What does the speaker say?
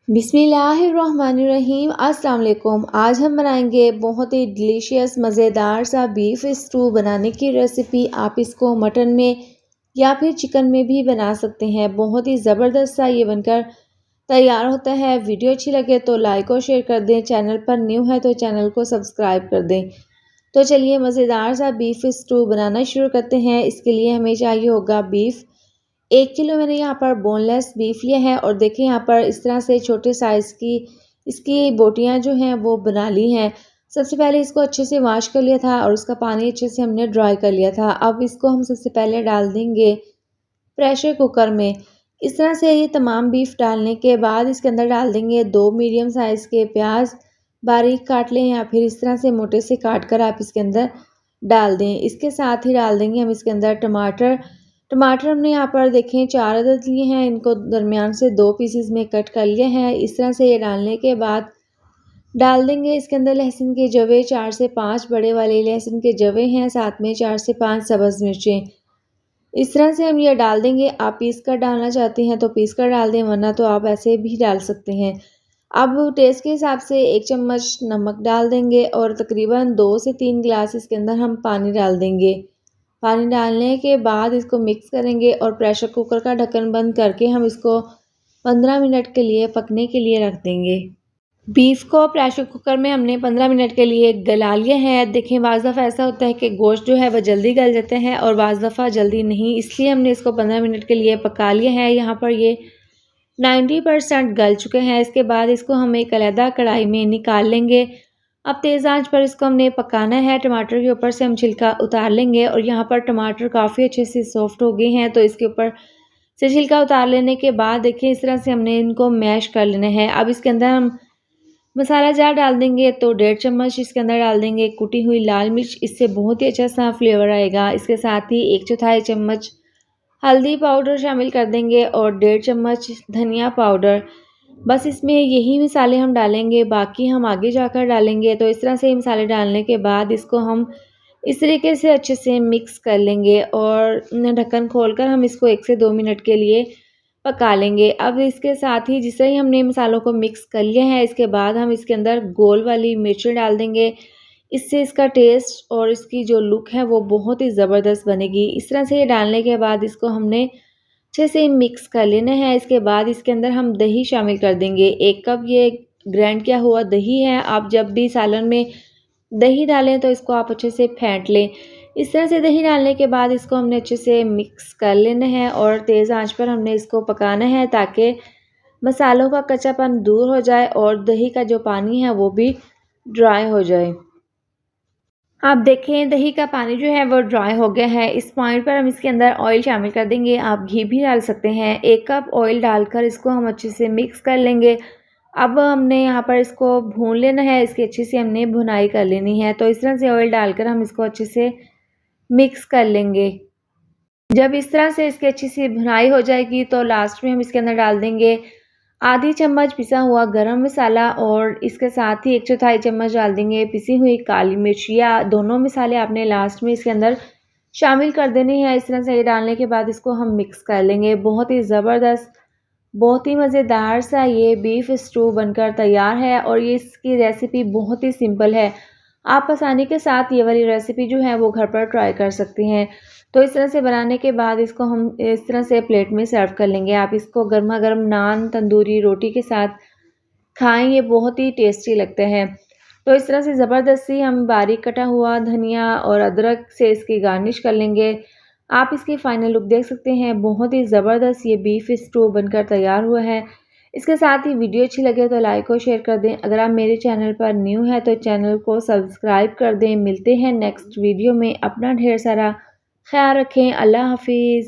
बिस्मिल्लाहिर्रहमानिर्रहीम। अस्सलाम वालेकुम। आज हम बनाएंगे बहुत ही डिलीशियस मज़ेदार सा बीफ स्टू बनाने की रेसिपी। आप इसको मटन में या फिर चिकन में भी बना सकते हैं। बहुत ही ज़बरदस्त सा ये बनकर तैयार होता है। वीडियो अच्छी लगे तो लाइक और शेयर कर दें। चैनल पर न्यू है तो चैनल को सब्सक्राइब कर दें। तो चलिए मज़ेदार सा बीफ स्टू बनाना शुरू करते हैं। इसके लिए हमें चाहिए होगा बीफ। 1 किलो मैंने यहाँ पर बोनलेस बीफ लिया है और देखिए यहाँ पर इस तरह से छोटे साइज़ की इसकी बोटियाँ जो हैं वो बना ली हैं। सबसे पहले इसको अच्छे से वॉश कर लिया था और उसका पानी अच्छे से हमने ड्राई कर लिया था। अब इसको हम सबसे पहले डाल देंगे प्रेशर कुकर में। इस तरह से ये तमाम बीफ डालने के बाद इसके अंदर डाल देंगे 2 मीडियम साइज़ के प्याज। बारीक काट लें या फिर इस तरह से मोटे से काट कर आप इसके अंदर डाल दें। इसके साथ ही डाल देंगे हम इसके अंदर टमाटर। टमाटर हमने यहाँ पर देखें 4 अदद लिए हैं। इनको दरमियान से 2 पीसेस में कट कर लिया है। इस तरह से ये डालने के बाद डाल देंगे इसके अंदर लहसुन के जवे। 4 से 5 बड़े वाले लहसुन के जवे हैं, साथ में 4 से 5 सब्ज़ मिर्चें। इस तरह से हम ये डाल देंगे। आप पीस कर डालना चाहते हैं तो पीस कर डाल दें, वरना तो आप ऐसे भी डाल सकते हैं। अब टेस्ट के हिसाब से 1 चम्मच नमक डाल देंगे और तकरीबन 2 से 3 गिलास इसके अंदर हम पानी डाल देंगे। पानी डालने के बाद इसको मिक्स करेंगे और प्रेशर कुकर का ढक्कन बंद करके हम इसको 15 मिनट के लिए पकने के लिए रख देंगे। बीफ को प्रेशर कुकर में हमने 15 मिनट के लिए गला लिया है। देखें बाज़ दफ़ा ऐसा होता है कि गोश्त जो है वह जल्दी गल जाता है और बाज़ दफ़ा जल्दी नहीं, इसलिए हमने इसको 15 मिनट के लिए पका लिया है। यहाँ पर ये 90% गल चुके हैं। इसके बाद इसको हम एक अलग कढ़ाई में निकाल लेंगे। अब तेज़ आंच पर इसको हमने पकाना है। टमाटर के ऊपर से हम छिलका उतार लेंगे और यहाँ पर टमाटर काफ़ी अच्छे से सॉफ्ट हो गए हैं, तो इसके ऊपर से छिलका उतार लेने के बाद देखिए इस तरह से हमने इनको मैश कर लेना है। अब इसके अंदर हम मसाला जार डाल देंगे तो 1.5 चम्मच इसके अंदर डाल देंगे कुटी हुई लाल मिर्च। इससे बहुत ही अच्छा सा फ्लेवर आएगा। इसके साथ ही 1/4 चम्मच हल्दी पाउडर शामिल कर देंगे और 1.5 चम्मच धनिया पाउडर। बस इसमें यही मसाले हम डालेंगे, बाकी हम आगे जाकर डालेंगे। तो इस तरह से मसाले डालने के बाद इसको हम इस तरीके से अच्छे से मिक्स कर लेंगे और ढक्कन खोलकर हम इसको 1 से 2 मिनट के लिए पका लेंगे। अब इसके साथ ही जिससे ही हमने मसालों को मिक्स कर लिया है, इसके बाद हम इसके अंदर गोल वाली मिर्चें डाल देंगे। इससे इसका टेस्ट और इसकी जो लुक है वो बहुत ही ज़बरदस्त बनेगी। इस तरह से ये डालने के बाद इसको हमने अच्छे से मिक्स कर लेना है। इसके बाद इसके अंदर हम दही शामिल कर देंगे। 1 कप ये ग्राइंड किया हुआ दही है। आप जब भी सालन में दही डालें तो इसको आप अच्छे से फेंट लें। इस तरह से दही डालने के बाद इसको हमने अच्छे से मिक्स कर लेना है और तेज़ आंच पर हमने इसको पकाना है ताकि मसालों का कच्चापन दूर हो जाए और दही का जो पानी है वो भी ड्राई हो जाए। आप देखें दही का पानी जो है वो ड्राई हो गया है। इस पॉइंट पर हम इसके अंदर ऑयल शामिल कर देंगे। आप घी भी डाल सकते हैं। 1 कप ऑयल डालकर इसको हम अच्छे से मिक्स कर लेंगे। अब हमने यहाँ पर इसको भून लेना है। इसकी अच्छी से हमने भुनाई कर लेनी है। तो इस तरह से ऑयल डालकर हम इसको अच्छे से मिक्स कर लेंगे। जब इस तरह से इसकी अच्छी सी भुनाई हो जाएगी तो लास्ट में हम इसके अंदर डाल देंगे आधी चम्मच पिसा हुआ गरम मसाला और इसके साथ ही 1/4 चम्मच डाल देंगे पिसी हुई काली मिर्च। या दोनों मसाले आपने लास्ट में इसके अंदर शामिल कर देने हैं। इस तरह से ये डालने के बाद इसको हम मिक्स कर लेंगे। बहुत ही ज़बरदस्त, बहुत ही मज़ेदार सा ये बीफ स्टू बनकर तैयार है और ये इसकी रेसिपी बहुत ही सिंपल है। आप आसानी के साथ ये वाली रेसिपी जो है वो घर पर ट्राई कर सकते हैं। तो इस तरह से बनाने के बाद इसको हम इस तरह से प्लेट में सर्व कर लेंगे। आप इसको गर्मा गर्म नान, तंदूरी रोटी के साथ खाएं, ये बहुत ही टेस्टी लगते हैं। तो इस तरह से ज़बरदस्ती हम बारीक कटा हुआ धनिया और अदरक से इसकी गार्निश कर लेंगे। आप इसकी फ़ाइनल लुक देख सकते हैं। बहुत ही ज़बरदस्त ये बीफ स्टू बनकर तैयार हुआ है। इसके साथ ही वीडियो अच्छी लगे तो लाइक और शेयर कर दें। अगर आप मेरे चैनल पर न्यू है तो चैनल को सब्सक्राइब कर दें। मिलते हैं नेक्स्ट वीडियो में। अपना ढेर सारा ख्याल रखें। अल्लाह हाफिज़।